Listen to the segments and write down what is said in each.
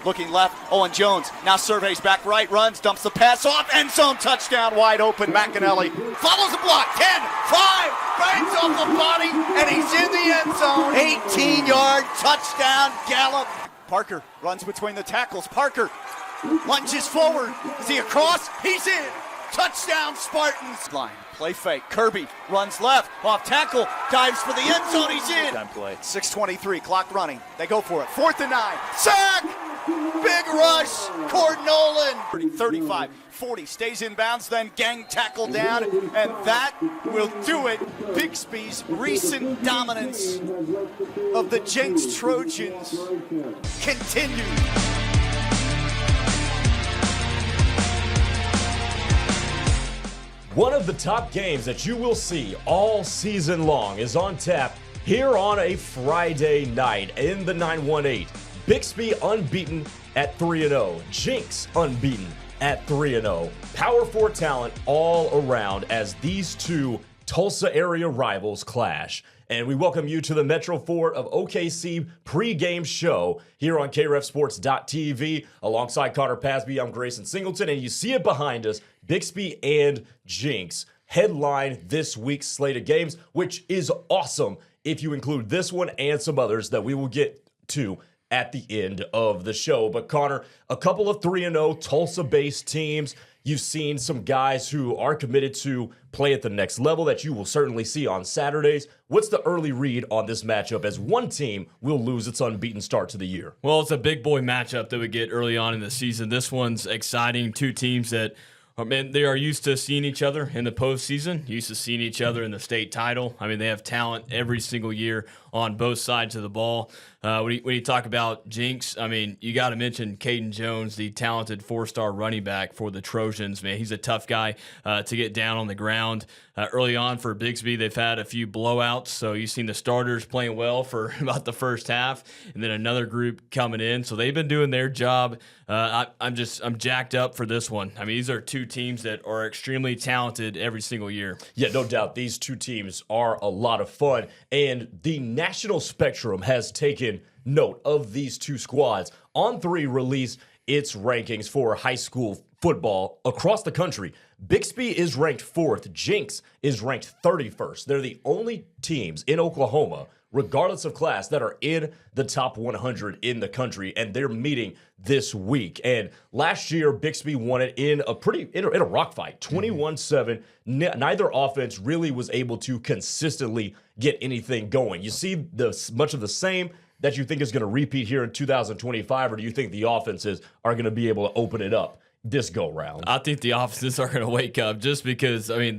looking left. Owen Jones now surveys back right, runs, dumps the pass off, end zone touchdown, wide open. McAnally follows the block, 10, 5, bangs off the body, and he's in the end zone. 18-yard touchdown, Gallup. Parker runs between the tackles. Parker lunges forward. Is he across? He's in. Touchdown, Spartans. Line, play fake. Kirby runs left, off tackle, dives for the end zone. He's in. Time play. 6:23, clock running. They go for it. 4th and 9. Sack! Big rush. Cord Nolan. 35, 40, stays in bounds, then gang tackle down, and that will do it. Bixby's recent dominance of the Jenks Trojans continues. One of the top games that you will see all season long is on tap here on a Friday night in the 918. Bixby unbeaten at 3-0. Jenks unbeaten at 3-0. Power 4 talent all around as these two Tulsa area rivals clash. And we welcome you to the Metro Fort of OKC pregame show here on KREFsports.tv. Alongside Connor Pasby, I'm Grayson Singleton, and you see it behind us, Bixby and Jenks headline this week's slate of games, which is awesome if you include this one and some others that we will get to at the end of the show. But Connor, a couple of 3-0 Tulsa-based teams. You've seen some guys who are committed to play at the next level that you will certainly see on Saturdays. What's the early read on this matchup as one team will lose its unbeaten start to the year? Well, it's a big boy matchup that we get early on in the season. This one's exciting. Two teams that they are used to seeing each other in the postseason, used to seeing each other in the state title. I mean, they have talent every single year on both sides of the ball. When you talk about Jenks, I mean, you got to mention Caden Jones, the talented 4-star running back for the Trojans. Man, he's a tough guy to get down on the ground. Early on for Bixby, they've had a few blowouts, so you've seen the starters playing well for about the first half, and then another group coming in. So they've been doing their job. I'm jacked up for this one. I mean, these are two teams that are extremely talented every single year. Yeah, no doubt. These two teams are a lot of fun, and the national spectrum has taken note of these two squads. On3 released its rankings for high school football across the country. Bixby is ranked 4th. Jenks is ranked 31st. They're the only teams in Oklahoma, regardless of class, that are in the top 100 in the country, and they're meeting this week. And last year, Bixby won it in a rock fight, 21-7. Neither offense really was able to consistently get anything going. You see much of the same that you think is going to repeat here in 2025, or do you think the offenses are going to be able to open it up this go round? I think the offenses are going to wake up just because, I mean,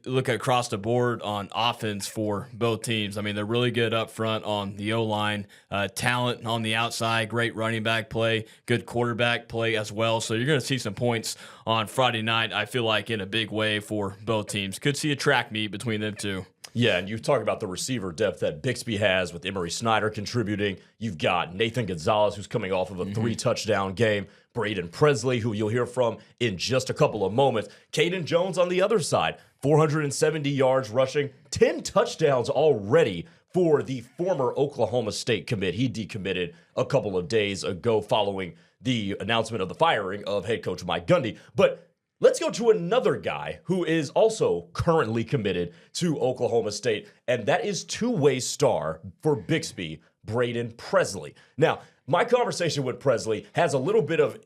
look across the board on offense for both teams. I mean, they're really good up front on the O-line, talent on the outside, great running back play, good quarterback play as well. So you're going to see some points on Friday night, I feel like, in a big way for both teams. Could see a track meet between them two. Yeah, and you talk about the receiver depth that Bixby has with Emery Snyder contributing. You've got Nathan Gonzalez, who's coming off of a 3-touchdown game. Braden Presley, who you'll hear from in just a couple of moments. Caden Jones on the other side, 470 yards rushing, 10 touchdowns already for the former Oklahoma State commit. He decommitted a couple of days ago following the announcement of the firing of head coach Mike Gundy. But let's go to another guy who is also currently committed to Oklahoma State, and that is two-way star for Bixby, Braden Presley. Now, my conversation with Presley has a little bit of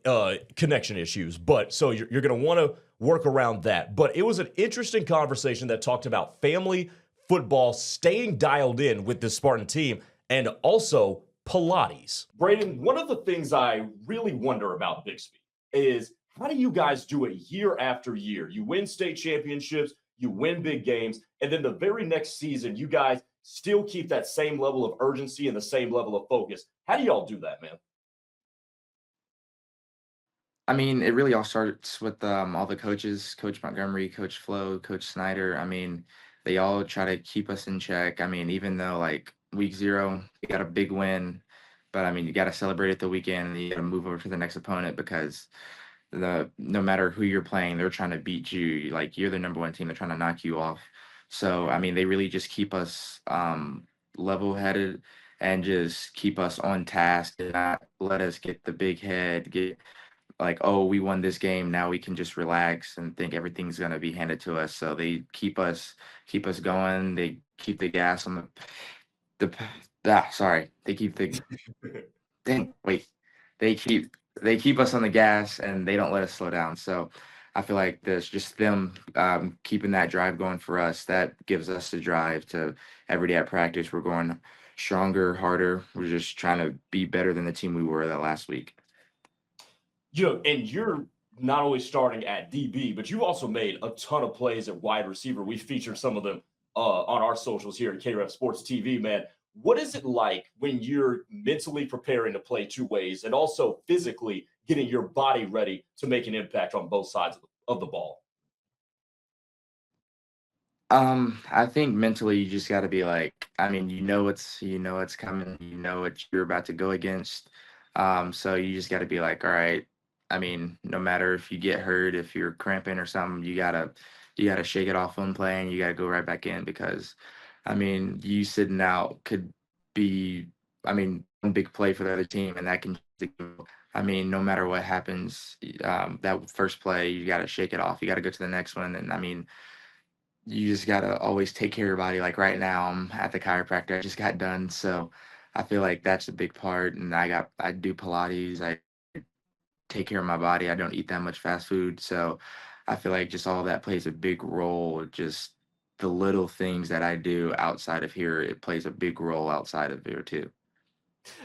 connection issues, but so you're going to want to work around that. But it was an interesting conversation that talked about family football, staying dialed in with this Spartan team, and also Pilates. Braden, one of the things I really wonder about Bixby is, how do you guys do it year after year? You win state championships, you win big games, and then the very next season, you guys still keep that same level of urgency and the same level of focus. How do y'all do that, man? I mean, it really all starts with all the coaches, Coach Montgomery, Coach Flo, Coach Snyder. I mean, they all try to keep us in check. I mean, even though like week 0, you got a big win, but I mean, you got to celebrate it the weekend and you got to move over to the next opponent because no matter who you're playing, they're trying to beat you. Like, you're the number 1 team. They're trying to knock you off. So, I mean, they really just keep us level-headed and just keep us on task and not let us get the big head, get like, oh, we won this game. Now we can just relax and think everything's gonna be handed to us. So they keep us going. They keep the gas on sorry. They keep the dang, wait. They keep us on the gas and they don't let us slow down. So I feel like there's just them keeping that drive going for us. That gives us the drive to every day at practice. We're going stronger, harder. We're just trying to be better than the team we were that last week. And you're not only starting at DB, but you also made a ton of plays at wide receiver. We featured some of them on our socials here at KREF Sports TV, man. What is it like when you're mentally preparing to play two ways and also physically getting your body ready to make an impact on both sides of the ball? I think mentally you just got to be like, I mean, it's coming, you know what you're about to go against. So you just got to be like, all right. I mean, no matter if you get hurt, if you're cramping or something, you gotta shake it off one play and you gotta go right back in because, I mean, you sitting out could be, I mean, one big play for the other team, and that can. I mean, no matter what happens, that first play, you got to shake it off. You got to go to the next one. And I mean, you just gotta always take care of your body. Like right now, I'm at the chiropractor. I just got done, so I feel like that's a big part. And I do Pilates. I take care of my body. I don't eat that much fast food, so I feel like just all that plays a big role. Just the little things that I do outside of here, it plays a big role outside of here too.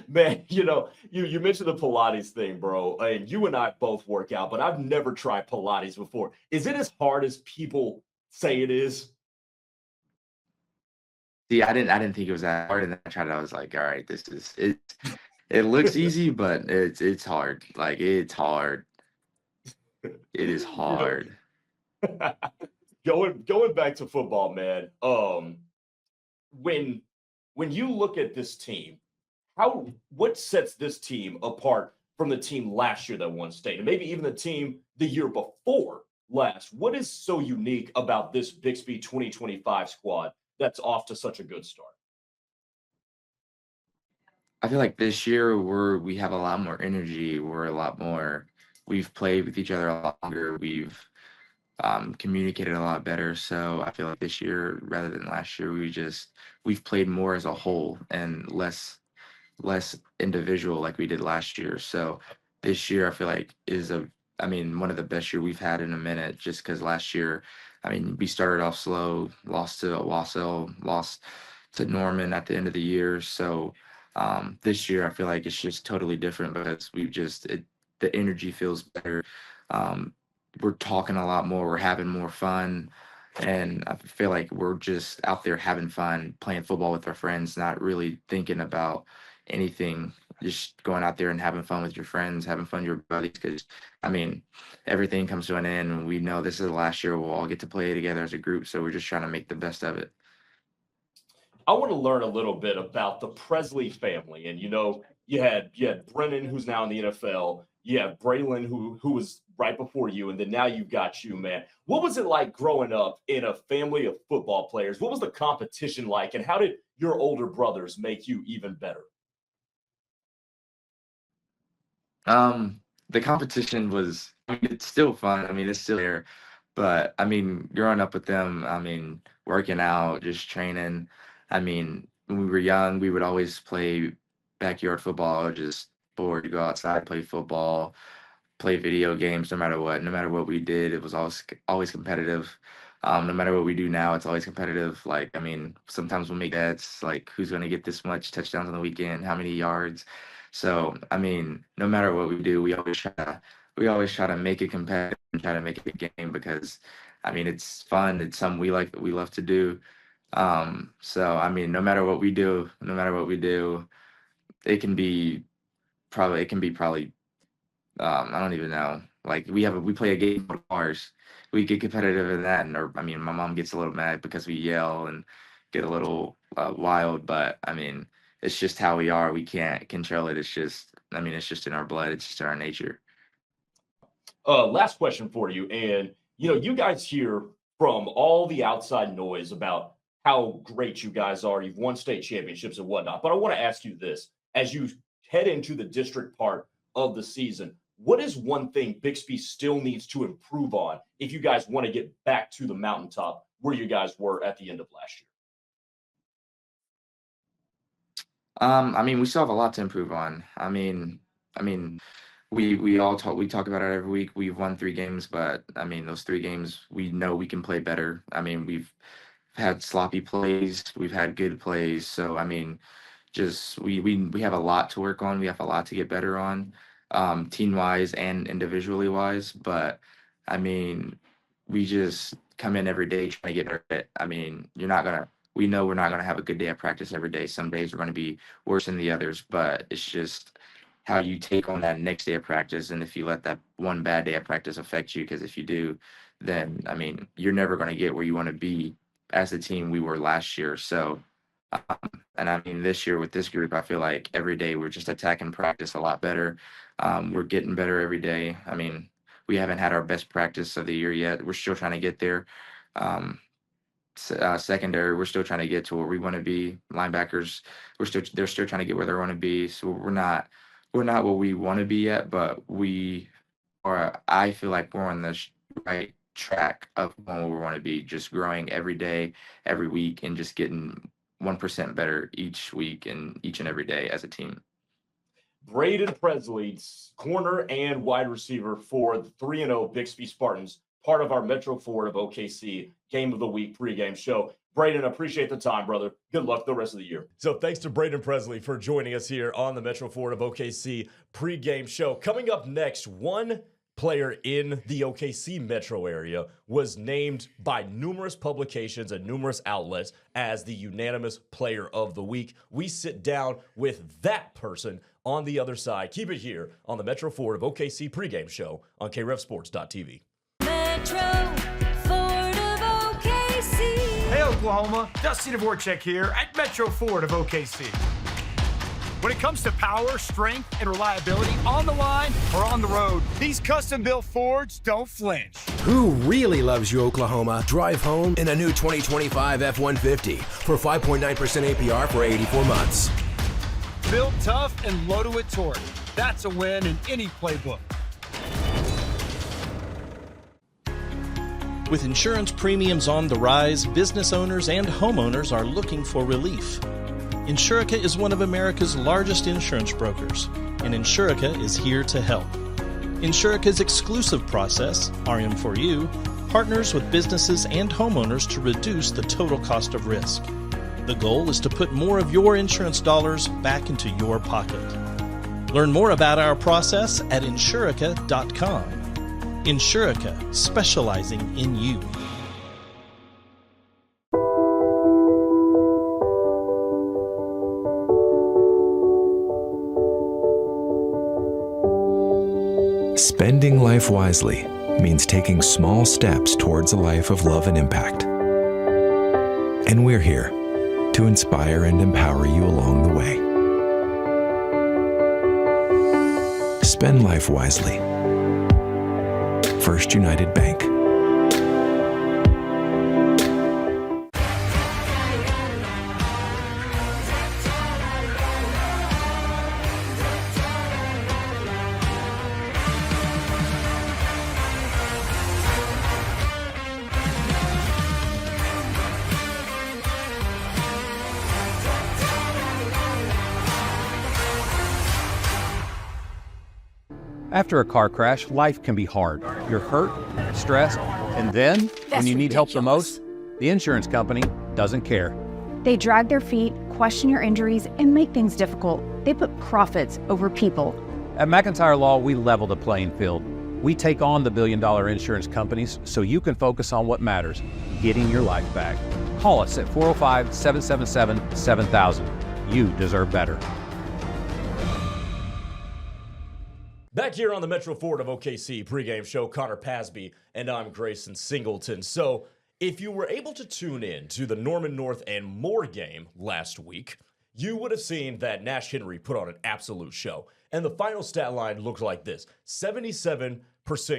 Man, you mentioned the Pilates thing, bro. And you and I both work out, but I've never tried Pilates before. Is it as hard as people say it is? See, I didn't think it was that hard, and then I tried it. I was like, all right, this is it. It looks easy, but it's hard. Like it's hard. It is You know, hard. going back to football, man. When when you look at this team, what sets this team apart from the team last year that won state, and maybe even the team the year before last? What is so unique about this Bixby 2025 squad that's off to such a good start? I feel like this year we have a lot more energy. We've played with each other a lot longer. We've communicated a lot better. So I feel like this year, rather than last year, we've played more as a whole and less individual like we did last year. So this year I feel like I mean, one of the best year we've had in a minute, just because last year, I mean, we started off slow, lost to Wassell, lost to Norman at the end of the year. So this year I feel like it's just totally different because the energy feels better. Um, we're talking a lot more, we're having more fun. And I feel like we're just out there having fun, playing football with our friends, not really thinking about anything, just going out there and having fun with your friends, having fun with your buddies. Because, I mean, everything comes to an end, and we know this is the last year we'll all get to play together as a group. So we're just trying to make the best of it. I want to learn a little bit about the Presley family. And you had Brennan, who's now in the NFL. You have Braylon, who was right before you, and then now you've got you, man. What was it like growing up in a family of football players? What was the competition like, and how did your older brothers make you even better? The competition I mean, it's still fun. I mean, it's still there. But I mean, growing up with them, I mean, working out, just training. I mean, when we were young, we would always play backyard football, just bored to go outside, play football, play video games, no matter what. No matter what we did, it was always competitive. No matter what we do now, it's always competitive. Like, I mean, sometimes we'll make bets, like who's going to get this much touchdowns on the weekend, how many yards. So, I mean, no matter what we do, we always try to make it competitive and try to make it a game because, I mean, it's fun. It's something we love to do. So I mean, no matter what we do, it can be it can be probably I don't even know. Like we play a game called Cars. We get competitive in that, and or I mean, my mom gets a little mad because we yell and get a little wild. But I mean, it's just how we are. We can't control it. I mean, it's just in our blood. It's just in our nature. Last question for you. And, you guys hear from all the outside noise about how great you guys are. You've won state championships and whatnot. But I want to ask you this. As you head into the district part of the season, what is one thing Bixby still needs to improve on if you guys want to get back to the mountaintop where you guys were at the end of last year? I mean, we still have a lot to improve on. We talk about it every week. We've won 3 games, but I mean, those 3 games, we know we can play better. I mean, we've had sloppy plays, we've had good plays. So I mean, just we have a lot to work on. We have a lot to get better on, team wise and individually wise. But I mean, we just come in every day trying to get better. I mean, we know we're not gonna have a good day of practice every day. Some days are gonna be worse than the others, but it's just how you take on that next day of practice, and if you let that one bad day of practice affect you, because if you do, then I mean, you're never gonna get where you want to be as the team we were last year. So, and I mean, this year with this group, I feel like every day we're just attacking practice a lot better. We're getting better every day. I mean, we haven't had our best practice of the year yet. We're still trying to get there. Secondary, we're still trying to get to where we want to be. Linebackers, they're still trying to get where they want to be. So we're not where we want to be yet, but I feel like we're on the right track of where we want to be, just growing every day, every week, and just getting 1% better each week and each and every day as a team. Braden Presley, corner and wide receiver for the 3-0 Bixby Spartans, part of our Metro Ford of OKC Game of the Week pregame show. Braden, appreciate the time, brother. Good luck the rest of the year. So thanks to Braden Presley for joining us here on the Metro Ford of OKC pregame show. Coming up next, one player in the OKC metro area was named by numerous publications and numerous outlets as the unanimous player of the week. We sit down with that person on the other side. Keep it here on the Metro Ford of OKC pregame show on KREFsports.tv. Metro Ford of OKC. Hey, Oklahoma. Dusty Dvorak here at Metro Ford of OKC. When it comes to power, strength, and reliability on the line or on the road, these custom-built Fords don't flinch. Who really loves you, Oklahoma? Drive home in a new 2025 F-150 for 5.9% APR for 84 months. Built tough and loaded with torque. That's a win in any playbook. With insurance premiums on the rise, business owners and homeowners are looking for relief. Insurica is one of America's largest insurance brokers, and Insurica is here to help. Insurica's exclusive process, RM4U, partners with businesses and homeowners to reduce the total cost of risk. The goal is to put more of your insurance dollars back into your pocket. Learn more about our process at Insurica.com. Insurica, specializing in you. Spending life wisely means taking small steps towards a life of love and impact. And we're here to inspire and empower you along the way. Spend life wisely. First United Bank. After a car crash, life can be hard. You're hurt, stressed, and then, when you need help the most, the insurance company doesn't care. They drag their feet, question your injuries, and make things difficult. They put profits over people. At McIntyre Law, we level the playing field. We take on the billion-dollar insurance companies so you can focus on what matters, getting your life back. Call us at 405-777-7000. You deserve better. Back here on the Metro Ford of OKC pregame show, Connor Pasby, and I'm Grayson Singleton. So, if you were able to tune in to the Norman North and Moore game last week, you would have seen that Nash Henry put on an absolute show. And the final stat line looked like this: 77%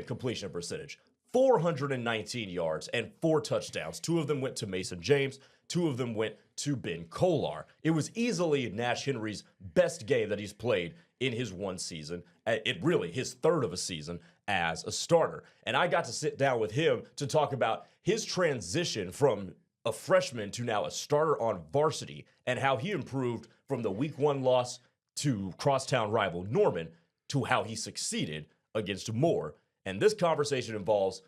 completion percentage, 419 yards, and 4 touchdowns. 2 of them went to Mason James, 2 of them went to Ben Kolar. It was easily Nash Henry's best game that he's played in his one season. It really his third of a season as a starter. And I got to sit down with him to talk about his transition from a freshman to now a starter on varsity and how he improved from the week 1 loss to crosstown rival Norman to how he succeeded against Moore. And this conversation involves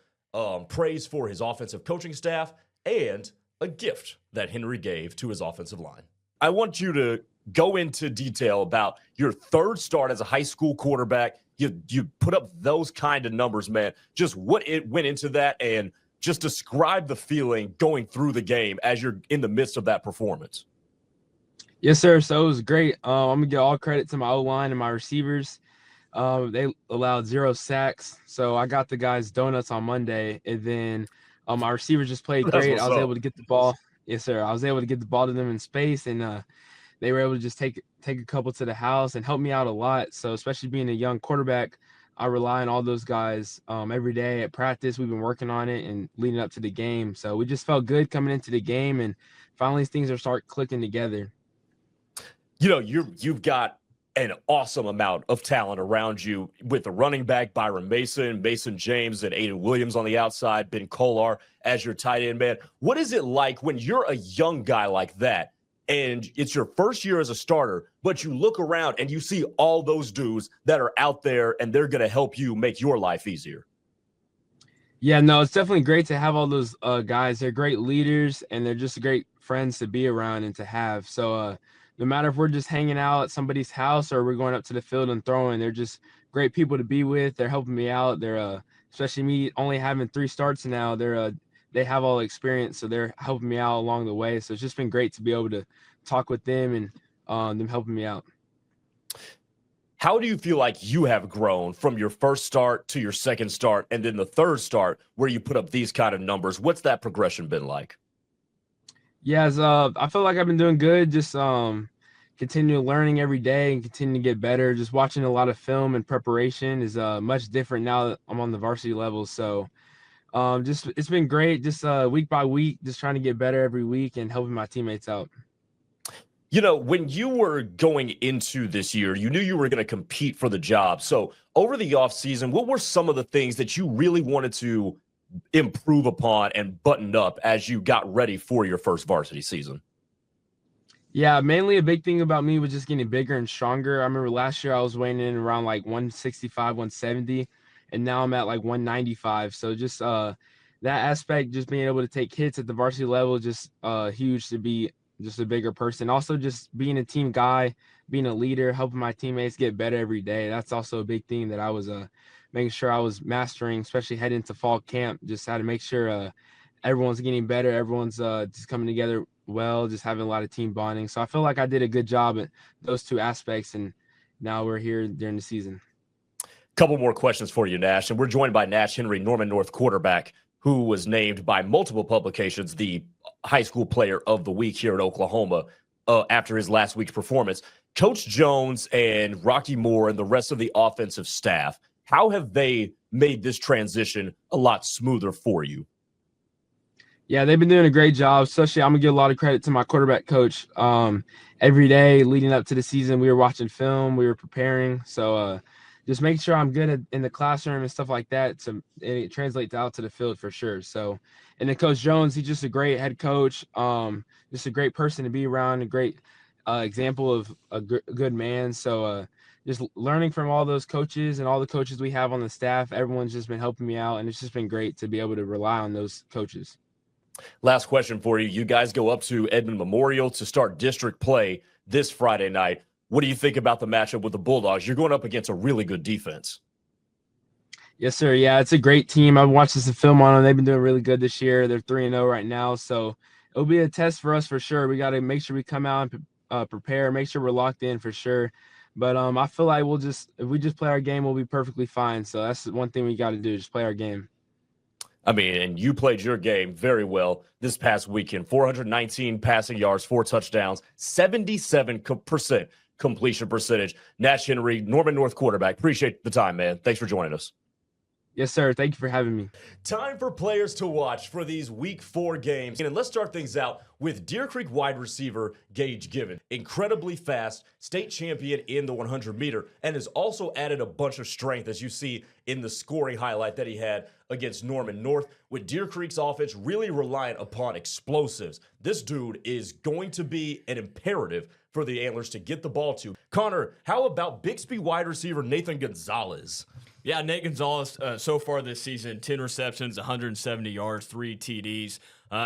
praise for his offensive coaching staff and a gift that Henry gave to his offensive line. I want you to go into detail about your third start as a high school quarterback. You put up those kind of numbers, man. Just what it went into that, and just describe the feeling going through the game as you're in the midst of that performance. Yes, sir. So it was great. I'm going to give all credit to my O-line and my receivers. They allowed 0 sacks. So I got the guys donuts on Monday, and then my receivers just played great. I was able to get the ball. Yes, sir. I was able to get the ball to them in space, and they were able to just take a couple to the house and help me out a lot. So especially being a young quarterback, I rely on all those guys every day at practice. We've been working on it and leading up to the game. So we just felt good coming into the game, and finally things are start clicking together. You know, you've got an awesome amount of talent around you with the running back, Byron Mason James, and Aiden Williams on the outside, Ben Kolar as your tight end, man. What is it like when you're a young guy like that and it's your first year as a starter, but you look around and you see all those dudes that are out there and they're going to help you make your life easier? Yeah, no, it's definitely great to have all those guys. They're great leaders, and they're just great friends to be around and to have. So no matter if we're just hanging out at somebody's house or we're going up to the field and throwing, they're just great people to be with. They're helping me out. They're especially me only having 3 starts now. They have all the experience, so they're helping me out along the way. So it's just been great to be able to talk with them and them helping me out. How do you feel like you have grown from your first start to your second start and then the third start where you put up these kind of numbers? What's that progression been like? Yes, I feel like I've been doing good. Just continue learning every day and continue to get better. Just watching a lot of film and preparation is much different now that I'm on the varsity level. So just it's been great. Just week by week, just trying to get better every week and helping my teammates out. You know, when you were going into this year, you knew you were going to compete for the job. So over the offseason, what were some of the things that you really wanted to improve upon and button up as you got ready for your first varsity season? Yeah, mainly a big thing about me was just getting bigger and stronger. I remember last year I was weighing in around like 165, 170, and now I'm at like 195. So just that aspect, just being able to take hits at the varsity level, just huge to be just a bigger person. Also just being a team guy, being a leader, helping my teammates get better every day. That's also a big thing that I was making sure I was mastering, especially heading into fall camp. Just had to make sure everyone's getting better. Everyone's just coming together well, just having a lot of team bonding. So I feel like I did a good job at those 2 aspects, and now we're here during the season. Couple more questions for you, Nash. And we're joined by Nash Henry, Norman North quarterback, who was named by multiple publications the high school player of the week here in Oklahoma after his last week's performance. Coach Jones and Rocky Moore and the rest of the offensive staff, how have they made this transition a lot smoother for you? Yeah, they've been doing a great job. Especially, I'm going to give a lot of credit to my quarterback coach. Every day leading up to the season, we were watching film, we were preparing. So just making sure I'm good in the classroom and stuff like that. So it translates out to the field for sure. So, and then Coach Jones, he's just a great head coach, just a great person to be around, a great example of a good man. So just learning from all those coaches and all the coaches we have on the staff, everyone's just been helping me out, and it's just been great to be able to rely on those coaches. Last question for you. You guys go up to Edmond Memorial to start district play this Friday night. What do you think about the matchup with the Bulldogs? You're going up against a really good defense. Yes, sir. Yeah, it's a great team. I've watched some film on them. They've been doing really good this year. They're 3-0 right now, so it'll be a test for us for sure. We got to make sure we come out and prepare, make sure we're locked in for sure. But I feel like if we just play our game, we'll be perfectly fine. So that's one thing we got to do, just play our game. I mean, and you played your game very well this past weekend. 419 passing yards, 4 touchdowns, 77% completion percentage. Nash Henry, Norman North quarterback. Appreciate the time, man. Thanks for joining us. Yes, sir. Thank you for having me. Time for players to watch for these Week 4 games. And let's start things out with Deer Creek wide receiver Gage Given. Incredibly fast, state champion in the 100-meter, and has also added a bunch of strength, as you see in the scoring highlight that he had against Norman North. With Deer Creek's offense really reliant upon explosives, this dude is going to be an imperative for the Antlers to get the ball to. Connor, how about Bixby wide receiver Nathan Gonzalez? Yeah, Nate Gonzalez, so far this season, 10 receptions, 170 yards, 3 TDs.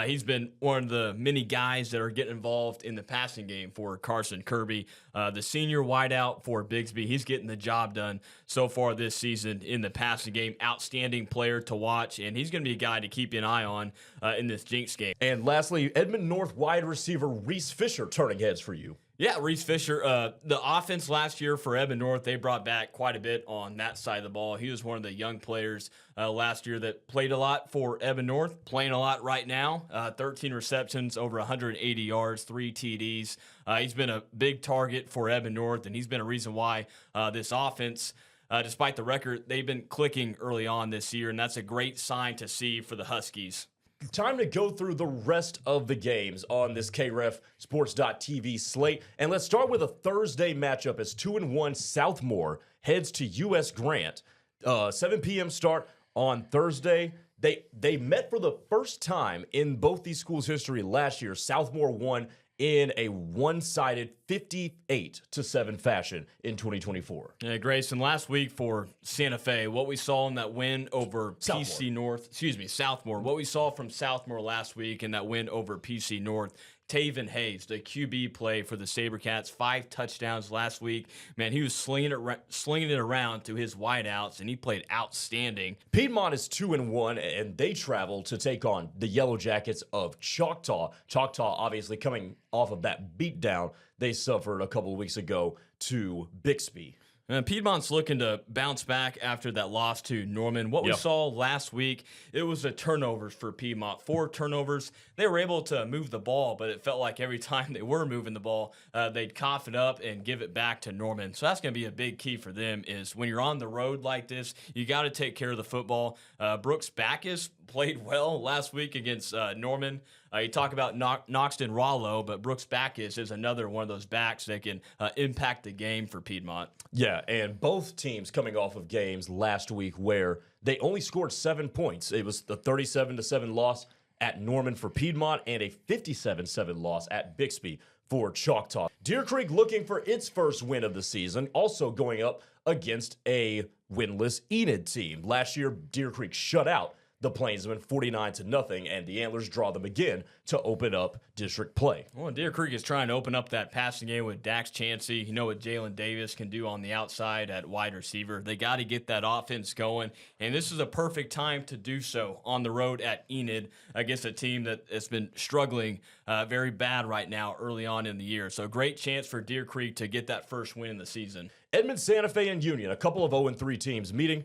He's been one of the many guys that are getting involved in the passing game for Carson Kirby. The senior wideout for Bixby, he's getting the job done so far this season in the passing game. Outstanding player to watch, and he's going to be a guy to keep an eye on in this Jenks game. And lastly, Edmond North wide receiver Reese Fisher turning heads for you. Yeah, Reese Fisher, the offense last year for Edmond North, they brought back quite a bit on that side of the ball. He was one of the young players last year that played a lot for Edmond North, playing a lot right now. 13 receptions, over 180 yards, 3 TDs. He's been a big target for Edmond North, and he's been a reason why this offense, despite the record, they've been clicking early on this year, and that's a great sign to see for the Huskies. Time to go through the rest of the games on this KREF Sports.TV slate. And let's start with a Thursday matchup as 2-1 Southmore heads to U.S. Grant. 7 p.m. start on Thursday. They met for the first time in both these schools' history last year. Southmore won in a one-sided 58-7 fashion in 2024. Yeah, Grayson, last week for Santa Fe, what we saw in that win over Southmore, what we saw from Southmore last week in that win over PC North, Taven Hayes, the QB play for the SaberCats, 5 touchdowns last week. Man, he was slinging it around to his wideouts, and he played outstanding. Piedmont is 2-1, and they travel to take on the Yellow Jackets of Choctaw. Choctaw obviously coming off of that beatdown they suffered a couple of weeks ago to Bixby. Piedmont's looking to bounce back after that loss to Norman. What we saw last week, it was the turnovers for Piedmont. 4 turnovers. They were able to move the ball, but it felt like every time they were moving the ball, they'd cough it up and give it back to Norman. So that's going to be a big key for them is when you're on the road like this, you got to take care of the football. Brooks Backus played well last week against Norman. You talk about Noxton Rollo, but Brooks Backus is another one of those backs that can impact the game for Piedmont. Yeah, and both teams coming off of games last week where they only scored 7 points. It was the 37-7 loss at Norman for Piedmont and a 57-7 loss at Bixby for Choctaw. Deer Creek looking for its first win of the season, also going up against a winless Enid team. Last year, Deer Creek shut out the Plainsmen 49-0, and the Antlers draw them again to open up district play. Well, Deer Creek is trying to open up that passing game with Dax Chansey. You know what Jalen Davis can do on the outside at wide receiver. They got to get that offense going, and this is a perfect time to do so on the road at Enid against a team that has been struggling very bad right now early on in the year. So great chance for Deer Creek to get that first win in the season. Edmond, Santa Fe, and Union, a couple of 0-3 teams meeting.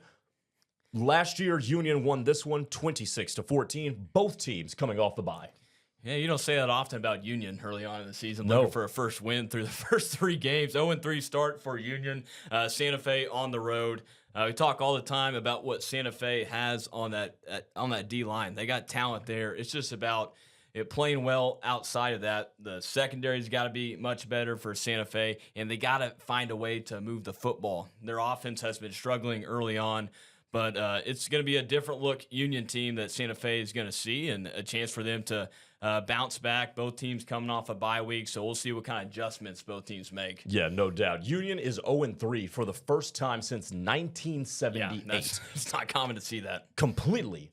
Last year, Union won this one 26-14, both teams coming off the bye. Yeah, you don't say that often about Union early on in the season, looking for a first win through the first 3 games. 0-3 start for Union. Santa Fe on the road. We talk all the time about what Santa Fe has on that D-line. They got talent there. It's just about it playing well outside of that. The secondary's got to be much better for Santa Fe, and they got to find a way to move the football. Their offense has been struggling early on. But it's going to be a different look Union team that Santa Fe is going to see and a chance for them to bounce back. Both teams coming off a bye week, so we'll see what kind of adjustments both teams make. Yeah, no doubt. Union is 0-3 for the first time since 1978. Yeah, it's not common to see that. Completely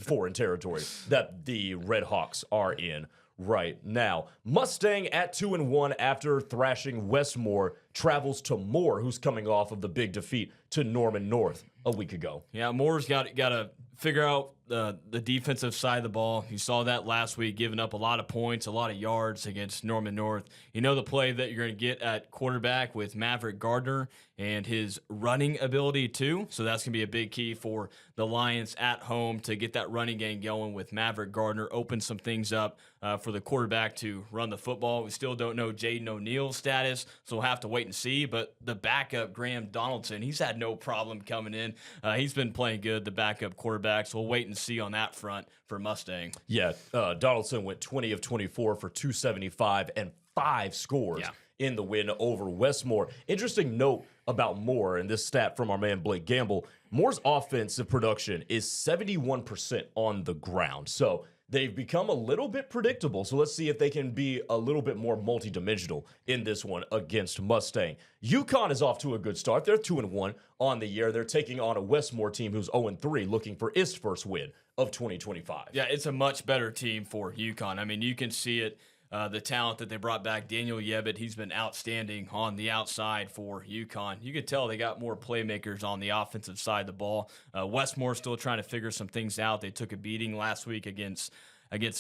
foreign territory that the Red Hawks are in right now. Mustang at 2-1 after thrashing Westmore travels to Moore, who's coming off of the big defeat to Norman North a week ago. Yeah, Moore's got to figure out the defensive side of the ball. You saw that last week, giving up a lot of points, a lot of yards against Norman North. You know the play that you're going to get at quarterback with Maverick Gardner and his running ability too. So that's going to be a big key for the Lions at home to get that running game going with Maverick Gardner, open some things up for the quarterback to run the football. We still don't know Jaden O'Neal's status, so we'll have to wait and see. But the backup, Graham Donaldson, he's had no problem coming in. He's been playing good, the backup quarterbacks. We'll wait and see on that front for Mustang. Yeah, Donaldson went 20 of 24 for 275 and 5 scores in the win over Westmore. Interesting note about Moore, and this stat from our man Blake Gamble, Moore's offensive production is 71% on the ground. So they've become a little bit predictable. So let's see if they can be a little bit more multidimensional in this one against Mustang. UConn is off to a good start. They're 2-1 on the year. They're taking on a Westmore team who's 0-3, looking for its first win of 2025. Yeah, it's a much better team for UConn. I mean, you can see it. The talent that they brought back, Daniel Yebbett, he's been outstanding on the outside for UConn. You could tell they got more playmakers on the offensive side of the ball. Westmore's still trying to figure some things out. They took a beating last week against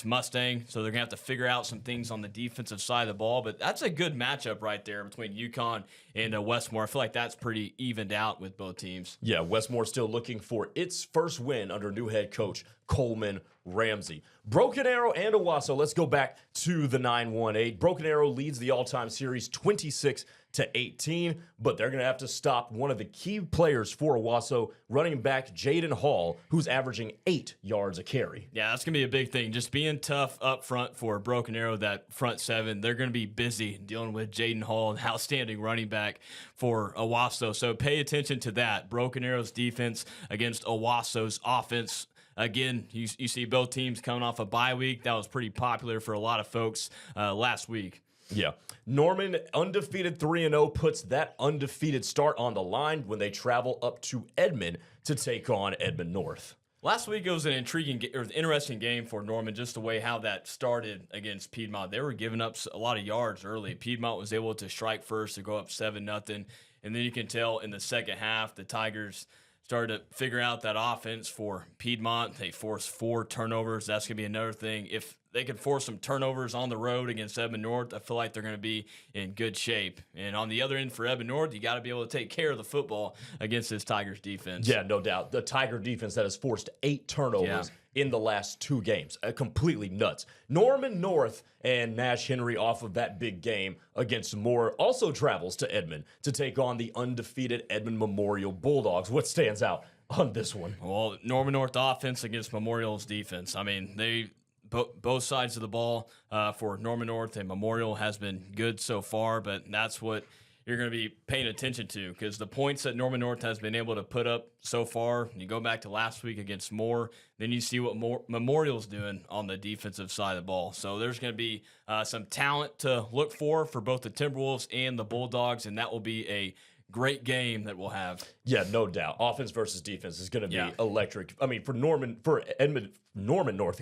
Mustang, so they're going to have to figure out some things on the defensive side of the ball. But that's a good matchup right there between UConn and Westmore. I feel like that's pretty evened out with both teams. Yeah, Westmore still looking for its first win under new head coach Coleman Ramsey. Broken Arrow and Owasso, let's go back to the 9-1-8. Broken Arrow leads the all-time series 26-18, but they're going to have to stop one of the key players for Owasso, running back Jaden Hall, who's averaging 8 yards a carry. Yeah, that's going to be a big thing. Just being tough up front for Broken Arrow, that front seven. They're going to be busy dealing with Jaden Hall, an outstanding running back for Owasso. So pay attention to that. Broken Arrow's defense against Owasso's offense. Again, you see both teams coming off a bye week. That was pretty popular for a lot of folks last week. Yeah. Norman, undefeated 3-0, puts that undefeated start on the line when they travel up to Edmond to take on Edmond North. Last week it was an interesting game for Norman, just the way how that started against Piedmont. They were giving up a lot of yards early. Piedmont was able to strike first to go up 7-0, and then you can tell in the second half the Tigers started to figure out that offense for Piedmont. They forced 4 turnovers. That's going to be another thing. If they could force some turnovers on the road against Edmond North, I feel like they're going to be in good shape. And on the other end for Edmond North, you got to be able to take care of the football against this Tigers defense. Yeah, no doubt. The Tiger defense that has forced 8 turnovers in the last 2 games. Completely nuts. Norman North and Nash Henry off of that big game against Moore also travels to Edmond to take on the undefeated Edmond Memorial Bulldogs. What stands out on this one? Well, Norman North offense against Memorial's defense. I mean, both sides of the ball for Norman North and Memorial has been good so far, but that's what you're going to be paying attention to, because the points that Norman North has been able to put up so far, you go back to last week against Moore, then you see what Memorial's doing on the defensive side of the ball. So there's going to be some talent to look for both the Timberwolves and the Bulldogs, and that will be a great game that we'll have. Yeah, no doubt. Offense versus defense is going to be electric. I mean, for Norman North,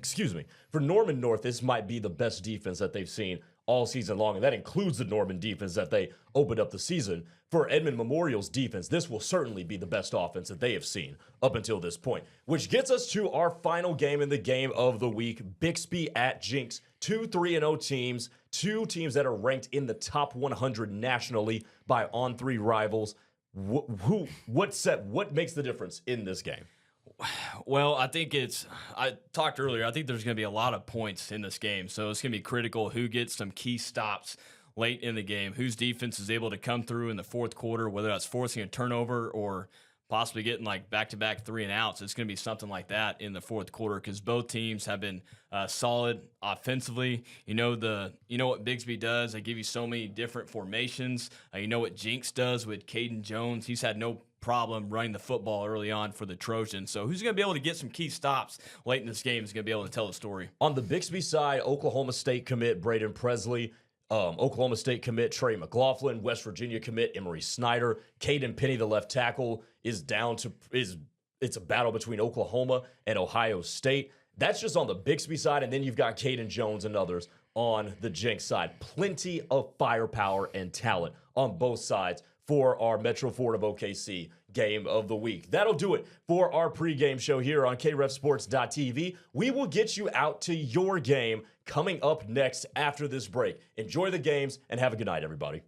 this might be the best defense that they've seen all season long, and that includes the Norman defense that they opened up the season. For Edmond Memorial's defense, this will certainly be the best offense that they have seen up until this point, which gets us to our final game in the game of the week, Bixby at Jenks. 2 3-0 teams, 2 teams that are ranked in the top 100 nationally by On3 rivals. What makes the difference in this game? Well, I talked earlier, I think there's going to be a lot of points in this game. So it's going to be critical who gets some key stops late in the game, whose defense is able to come through in the fourth quarter, whether that's forcing a turnover or possibly getting like back-to-back 3-and-outs. It's going to be something like that in the fourth quarter, because both teams have been solid offensively. You know what Bixby does. They give you so many different formations. You know what Jenks does with Caden Jones. He's had no problem running the football early on for the Trojans. So who's going to be able to get some key stops late in this game is going to be able to tell the story. On the Bixby side, Oklahoma State commit Braden Presley, Oklahoma State commit Trey McLaughlin, West Virginia commit Emery Snyder, Caden Penny, the left tackle, it's a battle between Oklahoma and Ohio State. That's just on the Bixby side, and then you've got Caden Jones and others on the Jenks side. Plenty of firepower and talent on both sides for our Metro Ford of OKC game of the week. That'll do it for our pregame show here on KREFsports.tv. We will get you out to your game coming up next after this break. Enjoy the games and have a good night, everybody.